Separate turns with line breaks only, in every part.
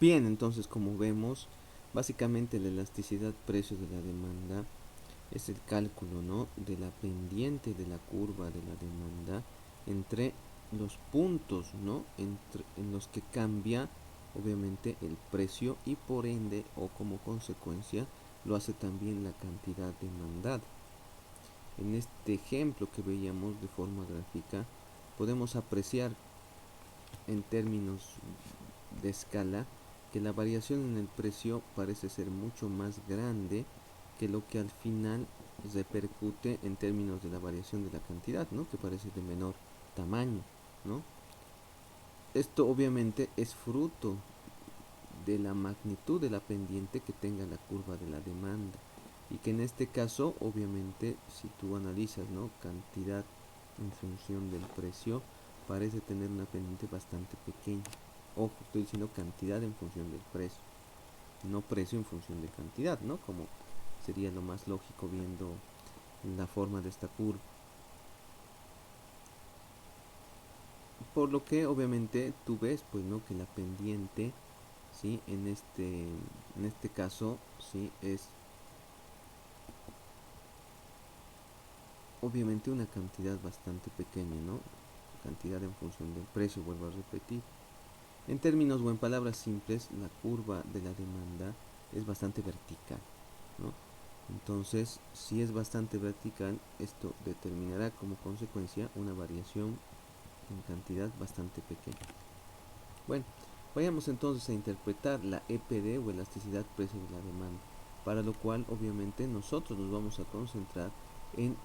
Bien, entonces como vemos, básicamente la elasticidad precio de la demanda es el cálculo, ¿no?, de la pendiente de la curva de la demanda entre los puntos, ¿no?, en los que cambia obviamente el precio y por ende o como consecuencia lo hace también la cantidad demandada. En este ejemplo que veíamos de forma gráfica podemos apreciar en términos de escala que la variación en el precio parece ser mucho más grande que lo que al final repercute en términos de la variación de la cantidad, ¿no?, que parece de menor tamaño, ¿no? Esto obviamente es fruto de la magnitud de la pendiente que tenga la curva de la demanda y que en este caso obviamente si tú analizas, ¿no?, cantidad en función del precio parece tener una pendiente bastante pequeña. Ojo, estoy diciendo cantidad en función del precio, no precio en función de cantidad, ¿no?, como sería lo más lógico viendo la forma de esta curva. Por lo que obviamente tú ves pues, ¿no?, que la pendiente, ¿sí?, en este caso, ¿sí?, es obviamente una cantidad bastante pequeña, ¿no? Cantidad en función del precio, vuelvo a repetir. En términos o en palabras simples, la curva de la demanda es bastante vertical, ¿no? Entonces, si es bastante vertical, esto determinará como consecuencia una variación en cantidad bastante pequeña. Bueno, vayamos entonces a interpretar la EPD o elasticidad precio de la demanda, para lo cual obviamente nosotros nos vamos a concentrar en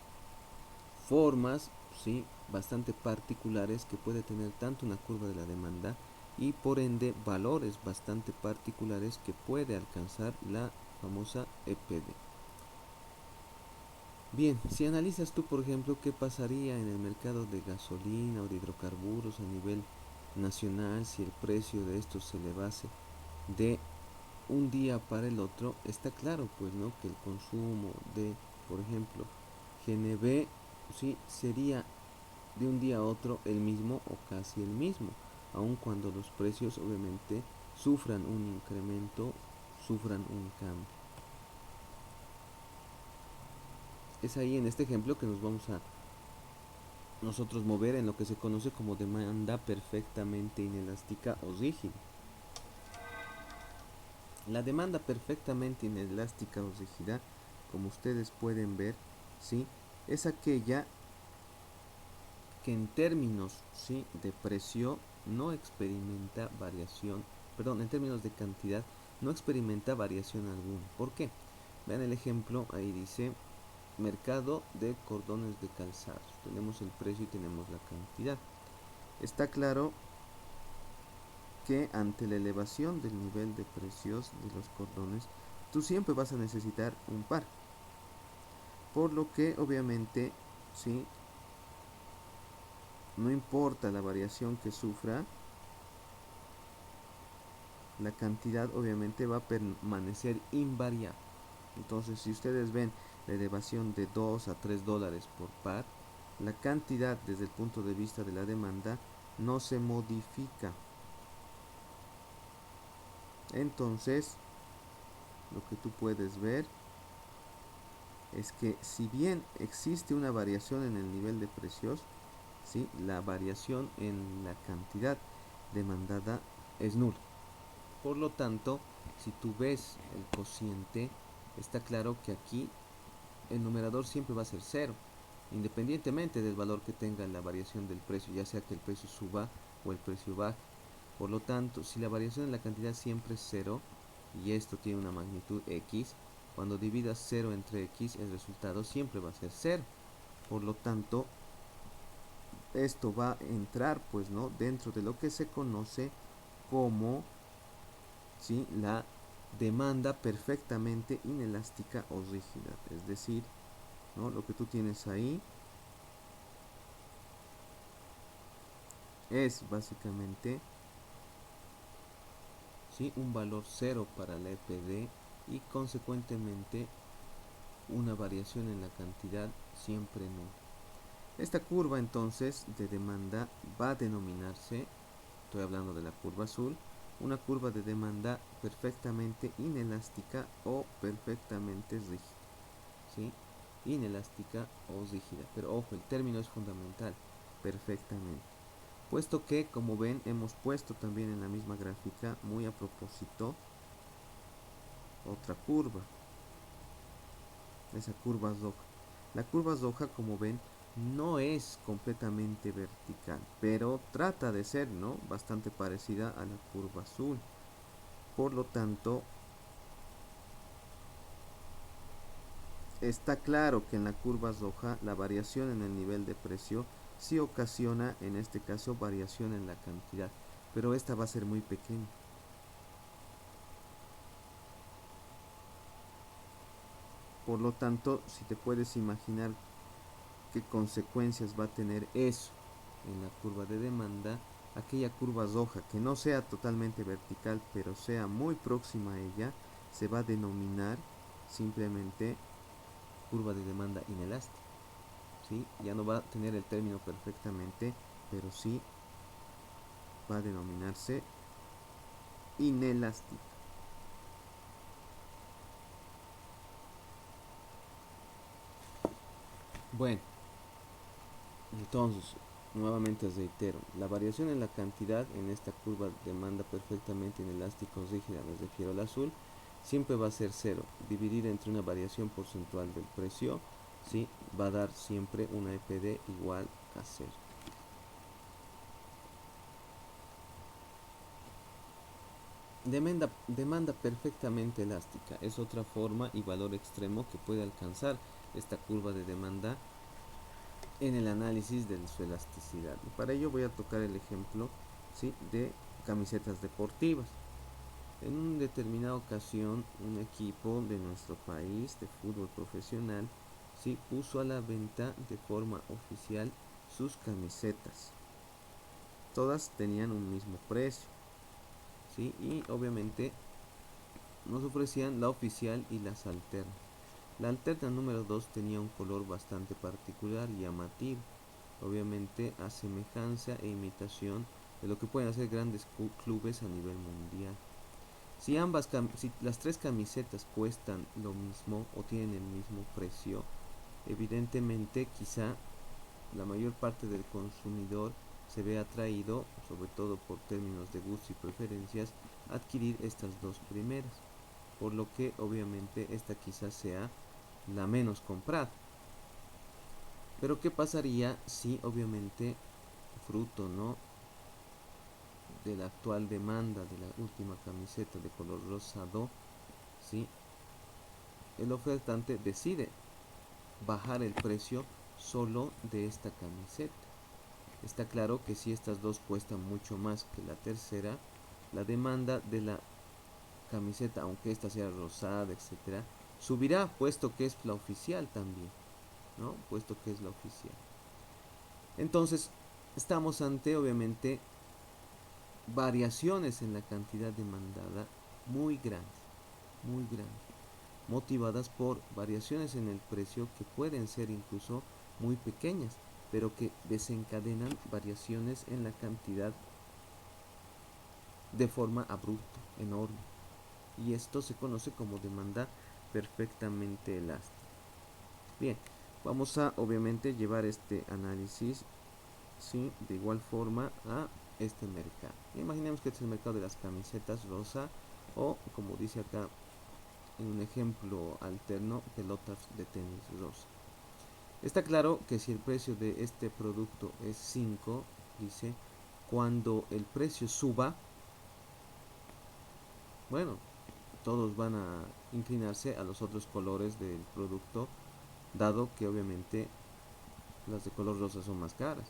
formas, ¿sí?, bastante particulares que puede tener tanto una curva de la demanda y por ende valores bastante particulares que puede alcanzar la famosa EPD. Bien, si analizas tú, por ejemplo, qué pasaría en el mercado de gasolina o de hidrocarburos a nivel nacional si el precio de estos se elevase de un día para el otro, está claro, pues, ¿no?, que el consumo de, por ejemplo, GNB, sí, sería de un día a otro el mismo o casi el mismo, aun cuando los precios obviamente sufran un incremento, sufran un cambio. Es ahí en este ejemplo que nos vamos a nosotros mover en lo que se conoce como demanda perfectamente inelástica o rígida. La demanda perfectamente inelástica o rígida, como ustedes pueden ver, ¿sí?, es aquella que en términos, ¿sí?, de precio no experimenta variación, perdón, en términos de cantidad no experimenta variación alguna. ¿Por qué? Vean el ejemplo, ahí dice mercado de cordones de calzados. Tenemos el precio y tenemos la cantidad. Está claro que ante la elevación del nivel de precios de los cordones, tú siempre vas a necesitar un par. Por lo que obviamente, sí, no importa la variación que sufra, la cantidad obviamente va a permanecer invariable. Entonces, si ustedes ven la elevación de 2 a 3 dólares por par, la cantidad desde el punto de vista de la demanda no se modifica. Entonces, lo que tú puedes ver es que si bien existe una variación en el nivel de precios, ¿sí?, la variación en la cantidad demandada es nula. Por lo tanto, si tú ves el cociente, está claro que aquí el numerador siempre va a ser cero, independientemente del valor que tenga la variación del precio, ya sea que el precio suba o el precio baje. Por lo tanto, si la variación en la cantidad siempre es cero, y esto tiene una magnitud x, cuando dividas 0 entre x, el resultado siempre va a ser cero. Por lo tanto, esto va a entrar, pues, ¿no?, dentro de lo que se conoce como, ¿sí?, la demanda perfectamente inelástica o rígida. Es decir, ¿no?, lo que tú tienes ahí es básicamente, ¿sí?, un valor cero para la EPD y consecuentemente una variación en la cantidad siempre nula. Esta curva entonces de demanda va a denominarse, estoy hablando de la curva azul, una curva de demanda perfectamente inelástica o perfectamente rígida, ¿sí? Inelástica o rígida, pero ojo, el término es fundamental, perfectamente, puesto que, como ven, hemos puesto también en la misma gráfica, muy a propósito, otra curva, esa curva roja. La curva roja, como ven, no es completamente vertical, pero trata de ser, ¿no?, bastante parecida a la curva azul. Por lo tanto, está claro que en la curva roja la variación en el nivel de precio sí ocasiona, en este caso, variación en la cantidad, pero esta va a ser muy pequeña. Por lo tanto, si te puedes imaginar qué consecuencias va a tener eso en la curva de demanda, aquella curva roja que no sea totalmente vertical, pero sea muy próxima a ella, se va a denominar simplemente curva de demanda inelástica, ¿sí? Ya no va a tener el término perfectamente, pero sí va a denominarse inelástica. Bueno, entonces, nuevamente reitero, la variación en la cantidad en esta curva de demanda perfectamente inelástica o rígida, me refiero al azul, siempre va a ser cero. Dividir entre una variación porcentual del precio, ¿sí?, va a dar siempre una EPD igual a cero. Demanda perfectamente elástica es otra forma y valor extremo que puede alcanzar esta curva de demanda en el análisis de su elasticidad. Y para ello voy a tocar el ejemplo, ¿sí?, de camisetas deportivas. En una determinada ocasión, un equipo de nuestro país de fútbol profesional, ¿sí?, puso a la venta de forma oficial sus camisetas. Todas tenían un mismo precio, ¿sí?, y obviamente nos ofrecían la oficial y las alternas. La alterna número 2 tenía un color bastante particular y llamativo, obviamente a semejanza e imitación de lo que pueden hacer grandes clubes a nivel mundial. Si las tres camisetas cuestan lo mismo o tienen el mismo precio, evidentemente quizá la mayor parte del consumidor se ve atraído, sobre todo por términos de gusto y preferencias, a adquirir estas dos primeras, por lo que obviamente esta quizás sea la menos comprada. Pero ¿qué pasaría si obviamente, fruto, ¿no?, de la actual demanda de la última camiseta de color rosado, ¿sí?, el ofertante decide bajar el precio solo de esta camiseta? Está claro que si estas dos cuestan mucho más que la tercera, la demanda de la camiseta, aunque esta sea rosada, etcétera, subirá, puesto que es la oficial también, ¿no? Puesto que es la oficial. Entonces, estamos ante, obviamente, variaciones en la cantidad demandada muy grandes, motivadas por variaciones en el precio que pueden ser incluso muy pequeñas, pero que desencadenan variaciones en la cantidad de forma abrupta, enorme. Y esto se conoce como demanda perfectamente elástica. Bien, vamos a obviamente llevar este análisis, ¿sí?, de igual forma a este mercado. Imaginemos que este es el mercado de las camisetas rosa o, como dice acá en un ejemplo alterno, pelotas de tenis rosa. Está claro que si el precio de este producto es 5, dice, cuando el precio suba, bueno, todos van a inclinarse a los otros colores del producto, dado que obviamente las de color rosa son más caras.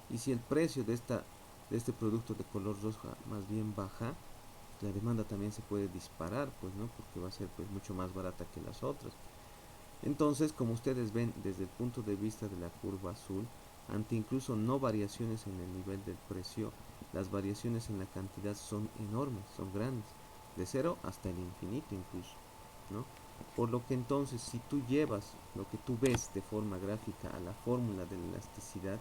Y si el precio de este producto de color rosa más bien baja, la demanda también se puede disparar, pues, ¿no?, porque va a ser, pues, mucho más barata que las otras. Entonces, como ustedes ven desde el punto de vista de la curva azul, ante incluso no variaciones en el nivel del precio, las variaciones en la cantidad son enormes, son grandes, de cero hasta el infinito incluso, ¿no? Por lo que entonces, si tú llevas lo que tú ves de forma gráfica a la fórmula de la elasticidad,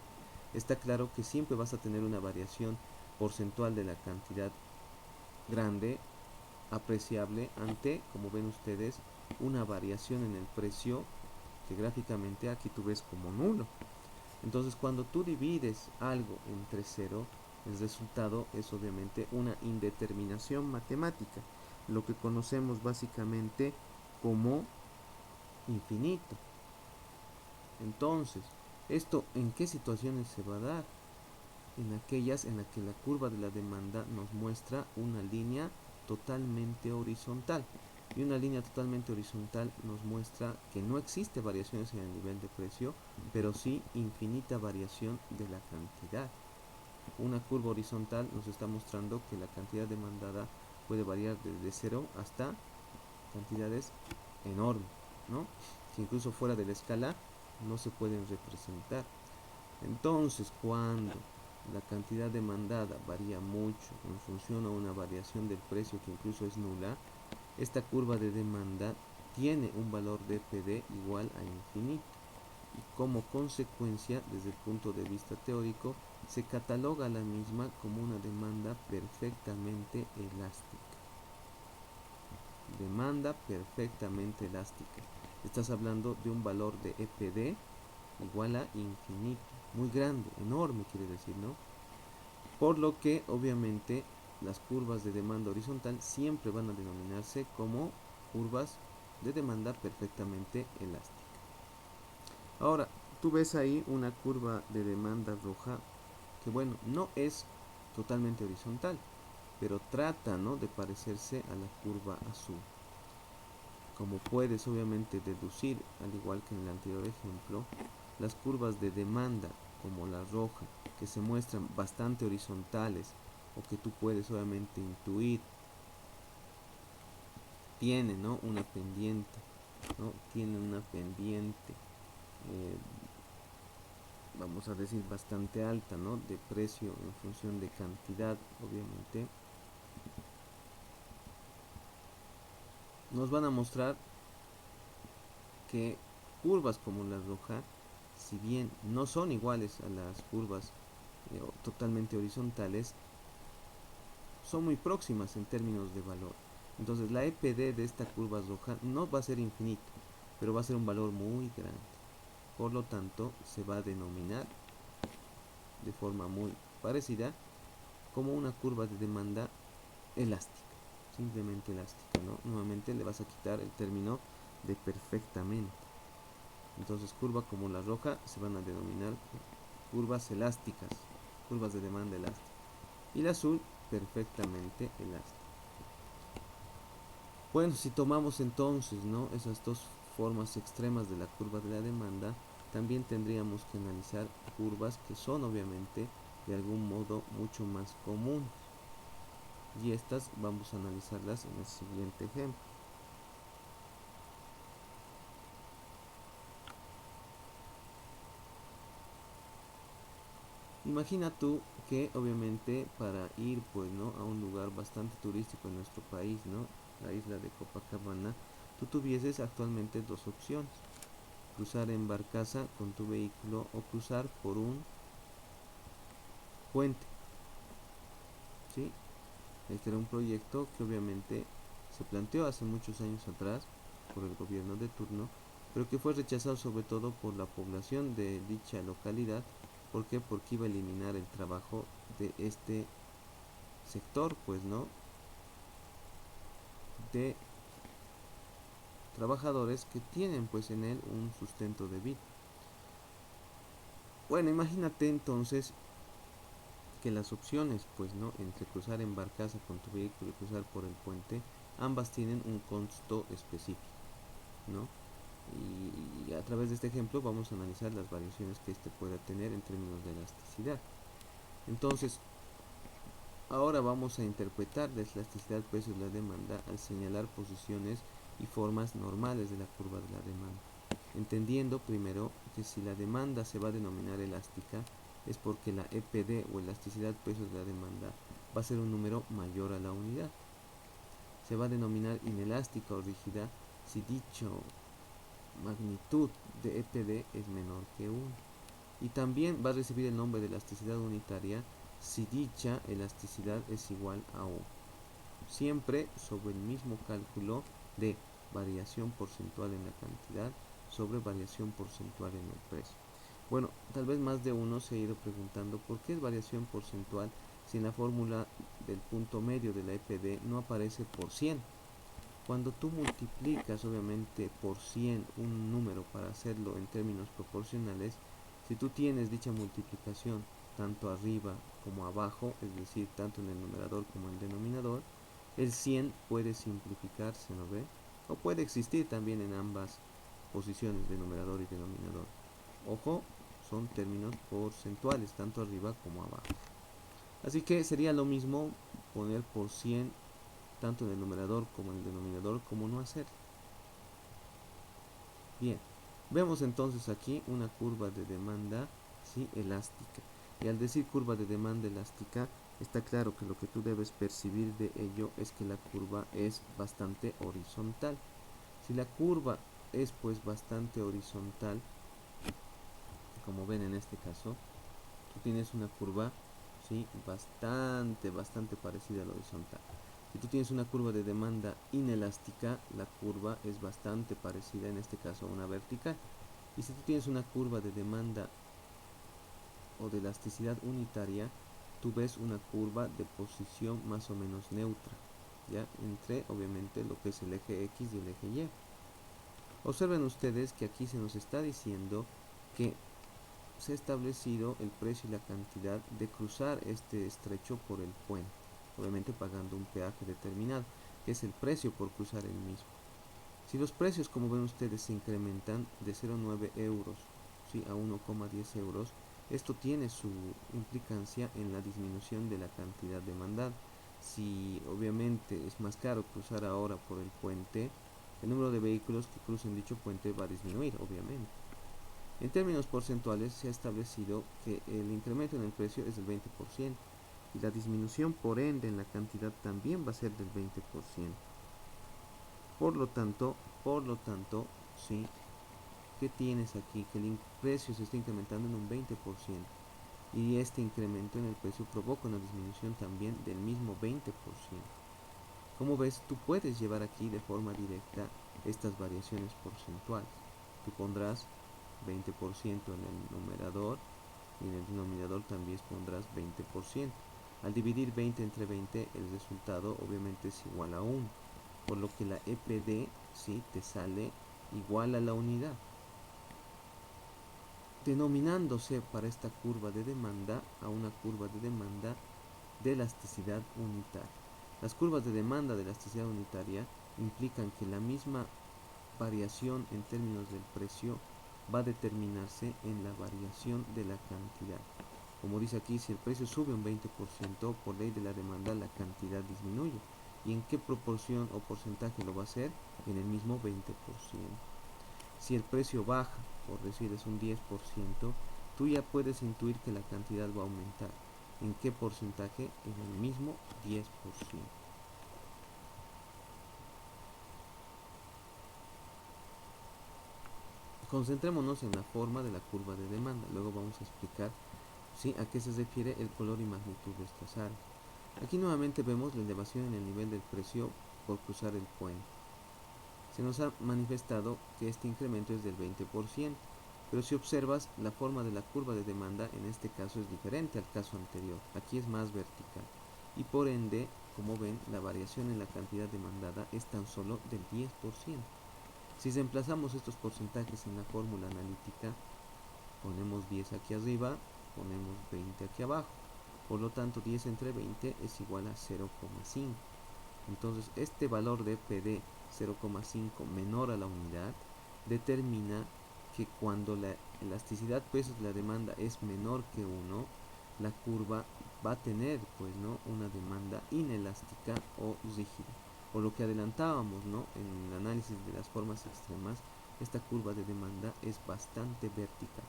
está claro que siempre vas a tener una variación porcentual de la cantidad grande, apreciable ante, como ven ustedes, una variación en el precio que gráficamente aquí tú ves como nulo. Entonces cuando tú divides algo entre cero, el resultado es obviamente una indeterminación matemática, lo que conocemos básicamente como infinito. Entonces, ¿esto en qué situaciones se va a dar? En aquellas en las que la curva de la demanda nos muestra una línea totalmente horizontal. Y una línea totalmente horizontal nos muestra que no existe variaciones en el nivel de precio, pero sí infinita variación de la cantidad. Una curva horizontal nos está mostrando que la cantidad demandada puede variar desde cero hasta cantidades enormes, ¿no? Que incluso fuera de la escala no se pueden representar. Entonces, cuando la cantidad demandada varía mucho en función a una variación del precio que incluso es nula, esta curva de demanda tiene un valor de PD igual a infinito y como consecuencia, desde el punto de vista teórico, se cataloga la misma como una demanda perfectamente elástica. Demanda perfectamente elástica. Estás hablando de un valor de EPD igual a infinito, muy grande, enorme quiere decir, ¿no? Por lo que obviamente las curvas de demanda horizontal siempre van a denominarse como curvas de demanda perfectamente elástica. Ahora, tú ves ahí una curva de demanda roja que bueno, no es totalmente horizontal, pero trata, ¿no?, de parecerse a la curva azul. Como puedes obviamente deducir, al igual que en el anterior ejemplo, las curvas de demanda, como la roja, que se muestran bastante horizontales o que tú puedes obviamente intuir, tienen, ¿no?, una pendiente, ¿no? Tienen una pendiente, eh, vamos a decir, bastante alta, ¿no?, de precio en función de cantidad, obviamente. Nos van a mostrar que curvas como la roja, si bien no son iguales a las curvas totalmente horizontales, son muy próximas en términos de valor. Entonces la EPD de esta curva roja no va a ser infinito, pero va a ser un valor muy grande. Por lo tanto, se va a denominar de forma muy parecida como una curva de demanda elástica, simplemente elástica, ¿no? Nuevamente le vas a quitar el término de perfectamente. Entonces curva como la roja se van a denominar curvas elásticas, curvas de demanda elástica. Y la azul perfectamente elástica. Bueno, si tomamos entonces, ¿no?, esas dos formas extremas de la curva de la demanda, también tendríamos que analizar curvas que son obviamente de algún modo mucho más comunes. Y estas vamos a analizarlas en el siguiente ejemplo. Imagina tú que obviamente para ir pues, ¿no?, a un lugar bastante turístico en nuestro país, ¿no?, la isla de Copacabana, tú tuvieses actualmente dos opciones: cruzar en barcaza con tu vehículo o cruzar por un puente, ¿sí? Este era un proyecto que obviamente se planteó hace muchos años atrás por el gobierno de turno, pero que fue rechazado sobre todo por la población de dicha localidad. ¿Por qué? Porque iba a eliminar el trabajo de este sector, pues, ¿no?, de trabajadores que tienen pues en él un sustento de vida. Bueno, imagínate entonces que las opciones, pues, ¿no?, entre cruzar en barcaza con tu vehículo y cruzar por el puente, ambas tienen un costo específico, ¿no? Y a través de este ejemplo vamos a analizar las variaciones que este pueda tener en términos de elasticidad. Entonces, ahora vamos a interpretar la elasticidad precio de la demanda al señalar posiciones y formas normales de la curva de la demanda, entendiendo primero que si la demanda se va a denominar elástica es porque la EPD o elasticidad precio de la demanda va a ser un número mayor a la unidad. Se va a denominar inelástica o rígida si dicho magnitud de EPD es menor que 1. Y también va a recibir el nombre de elasticidad unitaria si dicha elasticidad es igual a 1. siempre sobre el mismo cálculo de variación porcentual en la cantidad sobre variación porcentual en el precio. Bueno, tal vez más de uno se ha ido preguntando por qué es variación porcentual si en la fórmula del punto medio de la EPD no aparece por 100. Cuando tú multiplicas obviamente por 100 un número para hacerlo en términos proporcionales, si tú tienes dicha multiplicación tanto arriba como abajo, es decir, tanto en el numerador como en el denominador, el 100 puede simplificarse, ¿no ve? O puede existir también en ambas posiciones de numerador y denominador. Ojo, son términos porcentuales, tanto arriba como abajo. Así que sería lo mismo poner por 100 tanto en el numerador como en el denominador, como no hacerlo. Bien, vemos entonces aquí una curva de demanda, ¿sí?, elástica. Y al decir curva de demanda elástica, está claro que lo que tú debes percibir de ello es que la curva es bastante horizontal. Si la curva es pues bastante horizontal, como ven en este caso, tú tienes una curva, ¿sí?, bastante parecida a la horizontal. Si tú tienes una curva de demanda inelástica, la curva es bastante parecida, en este caso, a una vertical. Y si tú tienes una curva de demanda o de elasticidad unitaria, tú ves una curva de posición más o menos neutra, ¿ya?, entre, obviamente, lo que es el eje X y el eje Y. Observen ustedes que aquí se nos está diciendo que se ha establecido el precio y la cantidad de cruzar este estrecho por el puente, obviamente pagando un peaje determinado, que es el precio por cruzar el mismo. Si los precios, como ven ustedes, se incrementan de 0,9 euros, ¿sí?, a 1,10 euros, esto tiene su implicancia en la disminución de la cantidad demandada. Si obviamente es más caro cruzar ahora por el puente, el número de vehículos que crucen dicho puente va a disminuir, obviamente. En términos porcentuales se ha establecido que el incremento en el precio es del 20% y la disminución por ende en la cantidad también va a ser del 20%. Por lo tanto, ¿sí?, ¿qué tienes aquí? Que el precio se está incrementando en un 20% y este incremento en el precio provoca una disminución también del mismo 20%. Como ves, tú puedes llevar aquí de forma directa estas variaciones porcentuales. Tú pondrás 20% en el numerador y en el denominador también pondrás 20%. Al dividir 20 entre 20, el resultado obviamente es igual a 1, por lo que la EPD, ¿sí?, te sale igual a la unidad, denominándose para esta curva de demanda a una curva de demanda de elasticidad unitaria. Las curvas de demanda de elasticidad unitaria implican que la misma variación en términos del precio va a determinarse en la variación de la cantidad. Como dice aquí, si el precio sube un 20%, por ley de la demanda la cantidad disminuye. ¿Y en qué proporción o porcentaje lo va a hacer? En el mismo 20%. Si el precio baja, por decir es un 10%, tú ya puedes intuir que la cantidad va a aumentar. ¿En qué porcentaje? En el mismo 10%. Concentrémonos en la forma de la curva de demanda. Luego vamos a explicar, ¿sí?, a qué se refiere el color y magnitud de estas áreas. Aquí nuevamente vemos la elevación en el nivel del precio por cruzar el puente. Se nos ha manifestado que este incremento es del 20%, pero si observas, la forma de la curva de demanda en este caso es diferente al caso anterior. Aquí es más vertical y por ende, como ven, la variación en la cantidad demandada es tan solo del 10%. Si reemplazamos estos porcentajes en la fórmula analítica, ponemos 10 aquí arriba, ponemos 20 aquí abajo. Por lo tanto, 10 entre 20 es igual a 0,5. Entonces, este valor de PD 0,5 menor a la unidad determina que cuando la elasticidad precios de la demanda es menor que 1, la curva va a tener, pues, ¿no?, una demanda inelástica o rígida. O lo que adelantábamos, ¿no?, en el análisis de las formas extremas, esta curva de demanda es bastante vertical,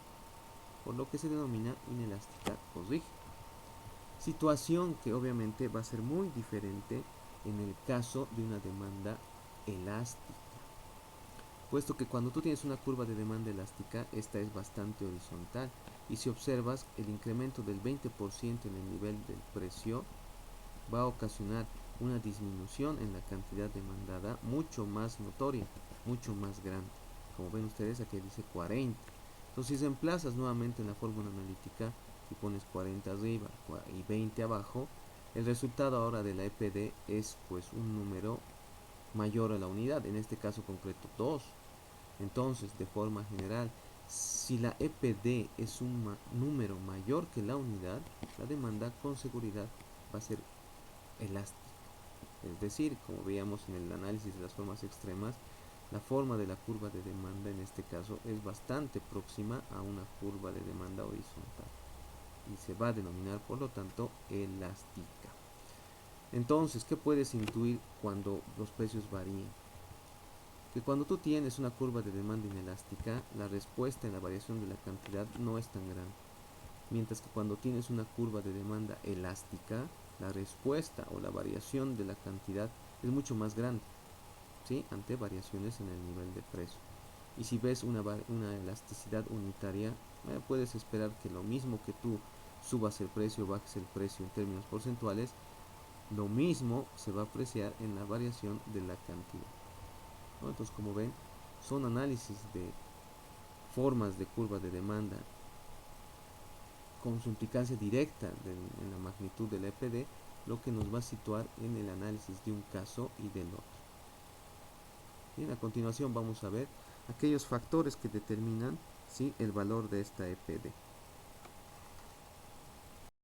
por lo que se denomina inelástica o rígida. Situación que obviamente va a ser muy diferente en el caso de una demanda elástica, puesto que cuando tú tienes una curva de demanda elástica, esta es bastante horizontal, y si observas, el incremento del 20% en el nivel del precio va a ocasionar una disminución en la cantidad demandada mucho más notoria, mucho más grande. Como ven ustedes, aquí dice 40. Entonces, si reemplazas nuevamente en la fórmula analítica y pones 40 arriba y 20 abajo, el resultado ahora de la EPD es pues un número mayor a la unidad, en este caso concreto 2. Entonces, de forma general, si la EPD es un número mayor que la unidad, la demanda con seguridad va a ser elástica. Es decir, como veíamos en el análisis de las formas extremas, la forma de la curva de demanda en este caso es bastante próxima a una curva de demanda horizontal y se va a denominar por lo tanto elástica. Entonces, ¿qué puedes intuir cuando los precios varían? Que cuando tú tienes una curva de demanda inelástica, la respuesta en la variación de la cantidad no es tan grande. Mientras que cuando tienes una curva de demanda elástica, la respuesta o la variación de la cantidad es mucho más grande, ¿sí? Ante variaciones en el nivel de precio. Y si ves una elasticidad unitaria, puedes esperar que lo mismo que tú subas el precio o bajes el precio en términos porcentuales, lo mismo se va a apreciar en la variación de la cantidad, ¿no? Entonces, como ven, son análisis de formas de curva de demanda con su implicancia directa en la magnitud del EPD, lo que nos va a situar en el análisis de un caso y del otro. Bien, a continuación vamos a ver aquellos factores que determinan, ¿sí?, el valor de esta EPD.